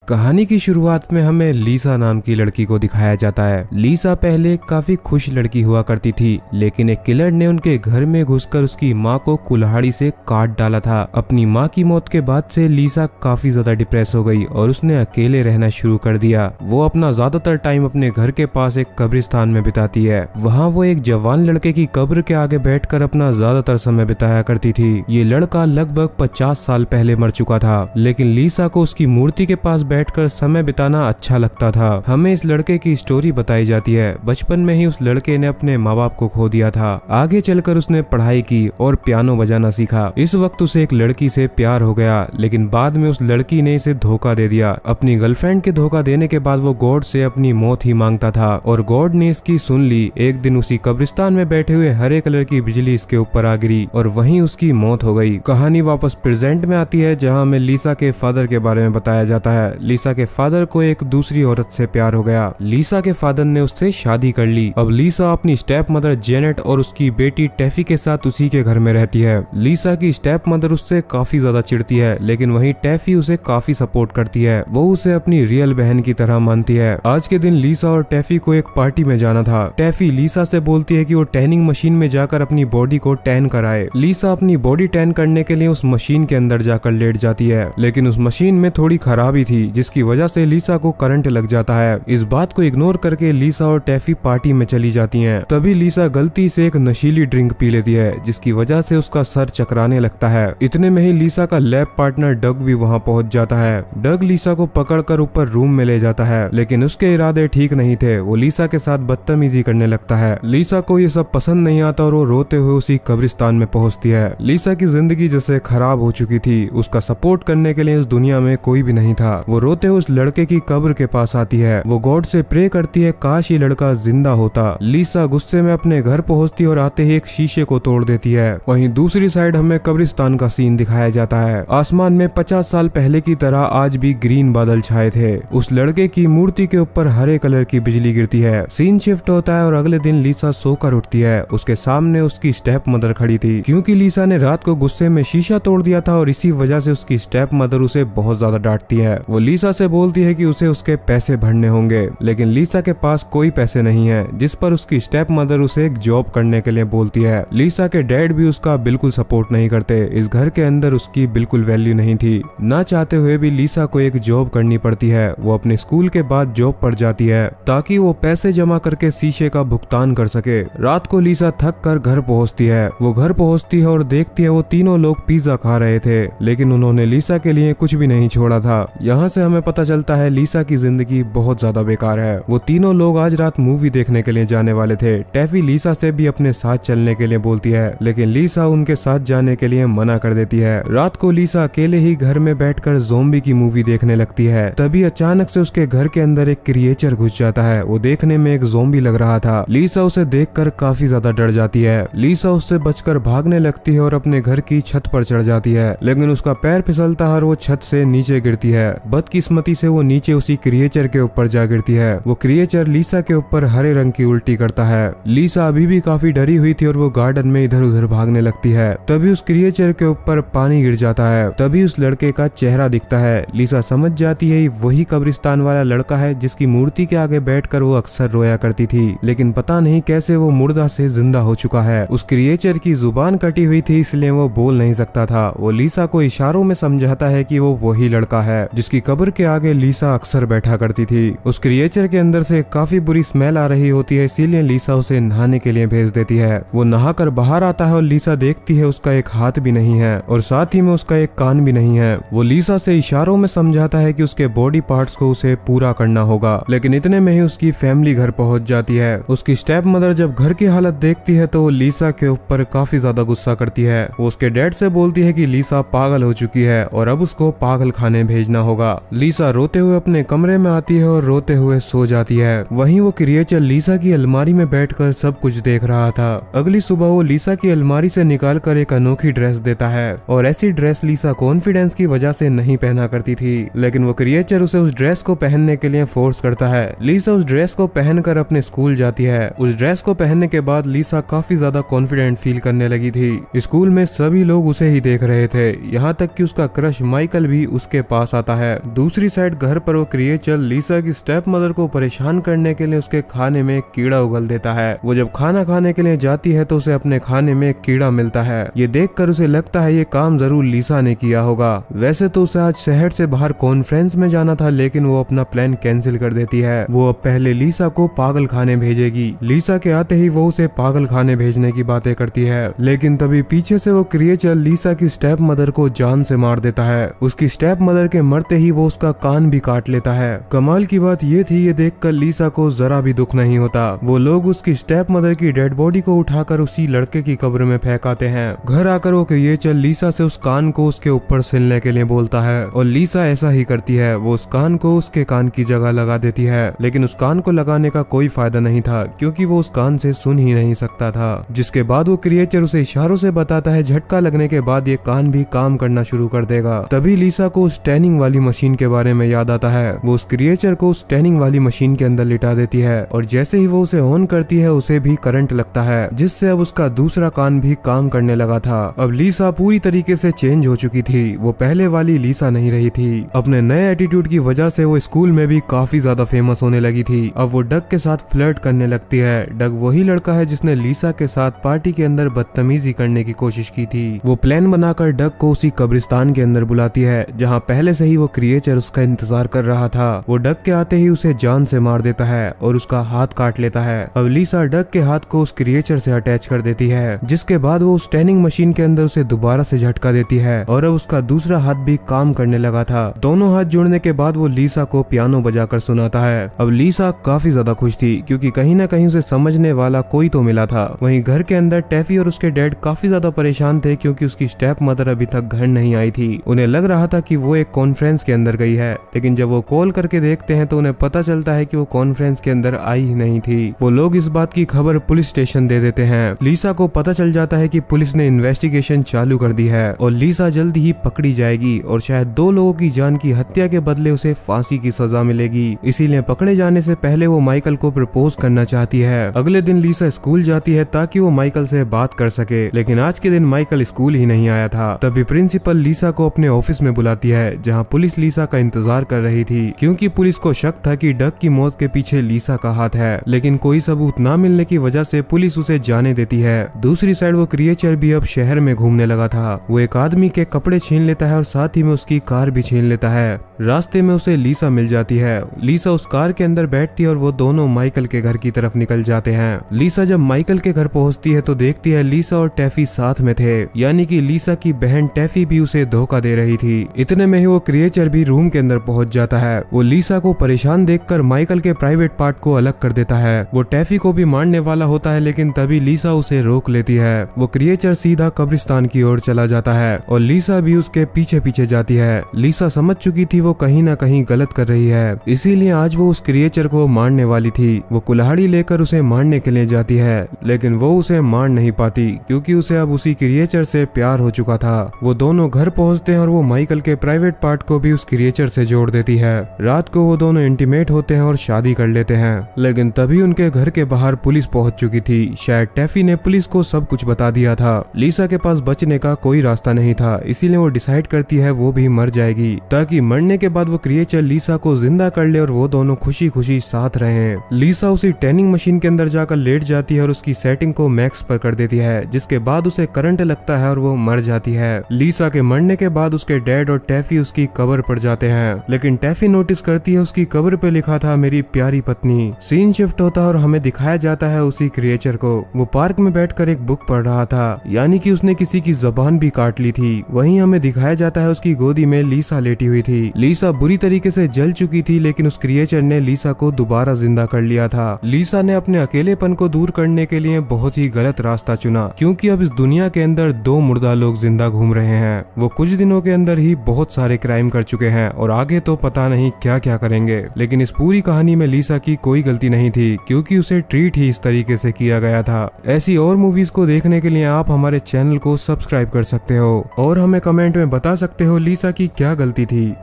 कहानी की शुरुआत में हमें लीसा नाम की लड़की को दिखाया जाता है। लीसा पहले काफी खुश लड़की हुआ करती थी, लेकिन एक किलर ने उनके घर में घुसकर उसकी माँ को कुल्हाड़ी से काट डाला था। अपनी माँ की मौत के बाद से लीसा काफी ज्यादा डिप्रेस हो गई और उसने अकेले रहना शुरू कर दिया। वो अपना ज्यादातर टाइम अपने घर के पास एक कब्रिस्तान में बिताती है। वहाँ वो एक जवान लड़के की कब्र के आगे बैठकर अपना ज्यादातर समय बिताया करती थी। ये लड़का लगभग 50 साल पहले मर चुका था, लेकिन लीसा को उसकी मूर्ति के पास बैठकर समय बिताना अच्छा लगता था। हमें इस लड़के की स्टोरी बताई जाती है। बचपन में ही उस लड़के ने अपने माँ बाप को खो दिया था। आगे चलकर उसने पढ़ाई की और पियानो बजाना सीखा। इस वक्त उसे एक लड़की से प्यार हो गया, लेकिन बाद में उस लड़की ने इसे धोखा दे दिया। अपनी गर्लफ्रेंड के धोखा देने के बाद वो गॉड से अपनी मौत ही मांगता था और गॉड ने इसकी सुन ली। एक दिन उसी कब्रिस्तान में बैठे हुए हरे कलर की बिजली इसके ऊपर आ गिरी और वहीं उसकी मौत हो गई। कहानी वापस प्रेजेंट में आती है, जहाँ हमें लीसा के फादर के बारे में बताया जाता है। लीसा के फादर को एक दूसरी औरत से प्यार हो गया। लीसा के फादर ने उससे शादी कर ली। अब लीसा अपनी स्टेप मदर जेनेट और उसकी बेटी टेफी के साथ उसी के घर में रहती है। लीसा की स्टेप मदर उससे काफी ज्यादा चिढ़ती है, लेकिन वहीं टेफी उसे काफी सपोर्ट करती है। वो उसे अपनी रियल बहन की तरह मानती है। आज के दिन लीसा और टेफी को एक पार्टी में जाना था। टेफी लीसा से बोलती है कि वो टैनिंग मशीन में जाकर अपनी बॉडी को टैन कराए। लीसा अपनी बॉडी टैन करने के लिए उस मशीन के अंदर जाकर लेट जाती है, लेकिन उस मशीन में थोड़ी खराबी थी, जिसकी वजह से लीसा को करंट लग जाता है। इस बात को इग्नोर करके लीसा और टेफी पार्टी में चली जाती हैं। तभी लीसा गलती से एक नशीली ड्रिंक पी लेती है, जिसकी वजह से उसका सर चकराने लगता है। इतने में ही लीसा का लैब पार्टनर डग भी वहाँ पहुँच जाता है। डग लीसा को पकड़कर ऊपर रूम में ले जाता है, लेकिन उसके इरादे ठीक नहीं थे। वो लीसा के साथ बदतमीजी करने लगता है। लीसा को ये सब पसंद नहीं आता और वो रोते हुए उसी कब्रिस्तान में पहुँचती है। लीसा की जिंदगी जैसे खराब हो चुकी थी। उसका सपोर्ट करने के लिए इस दुनिया में कोई भी नहीं था। वो रोते हुए उस लड़के की कब्र के पास आती है। वो गॉड से प्रे करती है काश ये लड़का जिंदा होता। लीसा गुस्से में अपने घर पहुंचती और आते ही एक शीशे को तोड़ देती है। वहीं दूसरी साइड हमें कब्रिस्तान का सीन दिखाया जाता है। आसमान में 50 साल पहले की तरह आज भी ग्रीन बादल छाए थे। उस लड़के की मूर्ति के ऊपर हरे कलर की बिजली गिरती है। सीन शिफ्ट होता है और अगले दिन लीसा सोकर उठती है। उसके सामने उसकी स्टेप मदर खड़ी थी, क्योंकि लीसा ने रात को गुस्से में शीशा तोड़ दिया था और इसी वजह से उसकी स्टेप मदर उसे बहुत ज्यादा डांटती है। वो लीसा से बोलती है कि उसे उसके पैसे भरने होंगे, लेकिन लीसा के पास कोई पैसे नहीं है, जिस पर उसकी स्टेप मदर उसे एक जॉब करने के लिए बोलती है। लीसा के डैड भी उसका बिल्कुल सपोर्ट नहीं करते। इस घर के अंदर उसकी बिल्कुल वैल्यू नहीं थी। ना चाहते हुए भी लीसा को एक जॉब करनी पड़ती है। वो अपने स्कूल के बाद जॉब पर जाती है ताकि वो पैसे जमा करके शीशे का भुगतान कर सके। रात को लीसा थक कर घर पहुँचती है। वो घर पहुँचती है और देखती है वो तीनों लोग पिज्जा खा रहे थे, लेकिन उन्होंने लीसा के लिए कुछ भी नहीं छोड़ा था। यहाँ से हमें पता चलता है लीसा की जिंदगी बहुत ज्यादा बेकार है। वो तीनों लोग आज रात मूवी देखने के लिए जाने वाले थे। टेफी लीसा से भी अपने साथ चलने के लिए बोलती है, लेकिन लीसा उनके साथ जाने के लिए मना कर देती है। रात को लीसा अकेले ही घर में बैठकर ज़ोंबी की मूवी देखने लगती है। तभी अचानक से उसके घर के अंदर एक क्रिएचर घुस जाता है। वो देखने में एक ज़ोंबी लग रहा था। लीसा उसे देखकर काफी ज्यादा डर जाती है। लीसा उससे बचकर भागने लगती है और अपने घर की छत पर चढ़ जाती है, लेकिन उसका पैर फिसलता है और वो छत से नीचे गिरती है। बदकिस्मती से वो नीचे उसी क्रिएचर के ऊपर जा गिरती है। वो क्रिएचर लीसा के ऊपर हरे रंग की उल्टी करता है। लीसा अभी भी काफी डरी हुई थी और वो गार्डन में इधर उधर भागने लगती है। तभी उस क्रिएचर के ऊपर पानी गिर जाता है। तभी उस लड़के का चेहरा दिखता है। लीसा समझ जाती है वही कब्रिस्तान वाला लड़का है जिसकी मूर्ति के आगे बैठकर वो अक्सर रोया करती थी, लेकिन पता नहीं कैसे वो मुर्दा से जिंदा हो चुका है। उस क्रिएचर की जुबान कटी हुई थी, इसलिए वो बोल नहीं सकता था। वो लीसा को इशारों में समझाता है कि वो वही लड़का है जिसकी कब्र के आगे लीसा अक्सर बैठा करती थी। उस क्रिएचर के अंदर से काफी बुरी स्मेल आ रही होती है, इसीलिए लीसा उसे नहाने के लिए भेज देती है। वो नहाकर बाहर आता है और लीसा देखती है उसका एक हाथ भी नहीं है और साथ ही में उसका एक कान भी नहीं है। वो लीसा से इशारों में समझाता है कि उसके बॉडी पार्ट्स को उसे पूरा करना होगा, लेकिन इतने में ही उसकी फैमिली घर पहुंच जाती है। उसकी स्टेप मदर जब घर की हालत देखती है तो वो लीसा के ऊपर काफी ज्यादा गुस्सा करती है। वो उसके डैड से बोलती है कि लीसा पागल हो चुकी है और अब उसको पागल खाने भेजना होगा। लीसा रोते हुए अपने कमरे में आती है और रोते हुए सो जाती है। वहीं वो क्रिएचर लीसा की अलमारी में बैठकर सब कुछ देख रहा था। अगली सुबह वो लीसा की अलमारी से निकालकर एक अनोखी ड्रेस देता है और ऐसी ड्रेस लीसा कॉन्फिडेंस की वजह से नहीं पहना करती थी, लेकिन वो क्रिएचर उसे उस ड्रेस को पहनने के लिए फोर्स करता है। लीसा उस ड्रेस को पहनकर अपने स्कूल जाती है। उस ड्रेस को पहनने के बाद लीसा काफी ज्यादा कॉन्फिडेंट फील करने लगी थी। स्कूल में सभी लोग उसे ही देख रहे थे, यहाँ तक कि उसका क्रश माइकल भी उसके पास आता है। दूसरी साइड घर पर वो क्रिएचर लीसा की स्टेप मदर को परेशान करने के लिए उसके खाने में कीड़ा उगल देता है। वो जब खाना खाने के लिए जाती है तो उसे अपने खाने में कीड़ा मिलता है। ये देखकर उसे लगता है ये काम जरूर लीसा ने किया होगा। वैसे तो उसे आज शहर से बाहर कॉन्फ्रेंस में जाना था, लेकिन वो अपना प्लान कैंसिल कर देती है। वो अब पहले लीसा को पागल खाने भेजेगी। लीसा के आते ही वो उसे पागल खाने भेजने की बातें करती है, लेकिन तभी पीछे से वो क्रिएचर लीसा की स्टेप मदर को जान से मार देता है। उसकी स्टेप मदर के मरते ही वो उसका कान भी काट लेता है। कमाल की बात ये थी, ये देखकर लीसा को जरा भी दुख नहीं होता। वो लोग उसकी स्टेप मदर की डेड बॉडी को उठाकर उसी लड़के की कब्र में फेंक आते हैं। घर आकर वो क्रिएचर लीसा से उस कान को उसके ऊपर सिलने के लिए बोलता है और लीसा ऐसा ही करती है। वो उस कान को उसके कान की जगह लगा देती है, लेकिन उस कान को लगाने का कोई फायदा नहीं था क्योंकि वो उस कान से सुन ही नहीं सकता था। जिसके बाद वो क्रिएचर उसे इशारों से बताता है झटका लगने के बाद ये कान भी काम करना शुरू कर देगा। तभी लीसा को उस टैनिंग वाली मशीन के बारे में याद आता है। वो उस क्रिएचर को उस टैनिंग वाली मशीन के अंदर लिटा देती है और जैसे ही वो उसे ऑन करती है उसे भी करंट लगता है, जिससे अब उसका दूसरा कान भी काम करने लगा था। अब लीसा पूरी तरीके से चेंज हो चुकी थी। वो पहले वाली लीसा नहीं रही थी। अपने नए एटीट्यूड की वजह से वो स्कूल में भी काफी ज्यादा फेमस होने लगी थी। अब वो डग के साथ फ्लर्ट करने लगती है। डग वही लड़का है जिसने लीसा के साथ पार्टी के अंदर बदतमीजी करने की कोशिश की थी। वो प्लान बनाकर डग को उसी कब्रिस्तान के अंदर बुलाती है जहाँ पहले से ही वो क्रिएचर उसका इंतजार कर रहा था। वो डग के आते ही उसे जान से मार देता है और उसका हाथ काट लेता है। अब लीसा डग के हाथ को उस क्रिएचर से अटैच कर देती है, जिसके बाद वो उस टैनिंग मशीन के अंदर उसे दोबारा से झटका देती है और अब उसका दूसरा हाथ भी काम करने लगा था। दोनों हाथ जुड़ने के बाद वो लीसा को पियानो बजाकर सुनाता है। अब लीसा काफी ज्यादा खुश थी क्योंकि कहीं ना कहीं उसे समझने वाला कोई तो मिला था। वहीं घर के अंदर टैफी और उसके डैड काफी ज्यादा परेशान थे क्योंकि उसकी स्टेप मदर अभी तक घर नहीं आई थी। उन्हें लग रहा था कि वो एक कॉन्फ्रेंस के अंदर गई है, लेकिन जब वो कॉल करके देखते हैं तो उन्हें पता चलता है कि वो कॉन्फ्रेंस के अंदर आई ही नहीं थी। वो लोग इस बात की खबर पुलिस स्टेशन दे देते हैं। लीसा को पता चल जाता है कि पुलिस ने इन्वेस्टिगेशन चालू कर दी है और लीसा जल्दी ही पकड़ी जाएगी और शायद 2 लोगों की जान की हत्या के बदले उसे फांसी की सजा मिलेगी। इसीलिए पकड़े जाने से पहले वो माइकल को प्रपोज करना चाहती है। अगले दिन लीसा स्कूल जाती है ताकि वो माइकल से बात कर सके, लेकिन आज के दिन माइकल स्कूल ही नहीं आया था। तभी प्रिंसिपल लीसा को अपने ऑफिस में बुलाती है जहाँ पुलिस लीसा का इंतजार कर रही थी क्योंकि पुलिस को शक था कि डग की मौत के पीछे लीसा का हाथ है, लेकिन कोई सबूत न मिलने की वजह से पुलिस उसे जाने देती है। दूसरी साइड वो क्रिएचर भी अब शहर में घूमने लगा था। वो एक आदमी के कपड़े छीन लेता है और साथ ही में उसकी कार भी छीन लेता है। रास्ते में उसे लीसा मिल जाती है। लीसा उस कार के अंदर बैठती है और वो दोनों माइकल के घर की तरफ निकल जाते हैं। लीसा जब माइकल के घर पहुंचती है तो देखती है लीसा और टैफी साथ में थे, यानी कि लीसा की बहन टैफी भी उसे धोखा दे रही थी। इतने में ही वो क्रिएचर भी रूम के अंदर पहुंच जाता है। वो लीसा को परेशान देखकर माइकल के प्राइवेट पार्ट को अलग कर देता है। वो टैफी को भी मारने वाला होता है, लेकिन तभी लीसा उसे रोक लेती है। वो क्रिएचर सीधा कब्रिस्तान की ओर चला जाता है और लीसा भी उसके पीछे पीछे जाती है। लीसा समझ चुकी थी वो कहीं ना कहीं गलत कर रही है, इसीलिए आज वो उस क्रिएचर को मारने वाली थी। वो कुल्हाड़ी लेकर उसे मारने के लिए जाती है, लेकिन वो उसे मार नहीं पाती क्योंकि उसे अब उसी क्रिएचर से प्यार हो चुका था। वो दोनों घर पहुंचते हैं और वो माइकल के प्राइवेट पार्ट को भी उस क्रिएचर से जोड़ देती है। रात को वो दोनों इंटीमेट होते हैं और शादी कर लेते हैं, लेकिन तभी उनके घर के बाहर पुलिस पहुंच चुकी थी। शायद टैफी ने पुलिस को सब कुछ बता दिया था। लीसा के पास बचने का कोई रास्ता नहीं था, इसीलिए वो डिसाइड करती है वो भी मर जाएगी ताकि मरने के बाद वो क्रिएचर लीसा को जिंदा कर ले और वो दोनों खुशी खुशी साथ रहे। लीसा उसी टैनिंग मशीन के अंदर जाकर लेट जाती है और उसकी सेटिंग को मैक्स पर कर देती है, जिसके बाद उसे करंट लगता है और वो मर जाती है। लीसा के मरने के बाद उसके डैड और टैफी उसकी कब्र पर जाते हैं, लेकिन टैफी नोटिस करती है उसकी कब्र पे लिखा था मेरी प्यारी पत्नी। सीन शिफ्ट होता है और हमें दिखाया जाता है उसी क्रिएचर को। वो पार्क में बैठकर एक बुक पढ़ रहा था, यानी कि उसने किसी की जबान भी काट ली थी। वहीं हमें दिखाया जाता है उसकी गोदी में लीसा लेटी हुई थी। लीसा बुरी तरीके से जल चुकी थी, लेकिन उस क्रिएचर ने लीसा को दोबारा जिंदा कर लिया था। लीसा ने अपने अकेलेपन को दूर करने के लिए बहुत ही गलत रास्ता चुना, क्योंकि अब इस दुनिया के अंदर 2 मुर्दा लोग जिंदा घूम रहे हैं। वो कुछ दिनों के अंदर ही बहुत सारे क्राइम कर चुके हैं और आगे तो पता नहीं क्या क्या करेंगे। लेकिन इस पूरी कहानी में लीसा की कोई गलती नहीं थी, क्योंकि उसे ट्रीट ही इस तरीके से किया गया था। ऐसी और मूवीज को देखने के लिए आप हमारे चैनल को सब्सक्राइब कर सकते हो और हमें कमेंट में बता सकते हो लीसा की क्या गलती थी।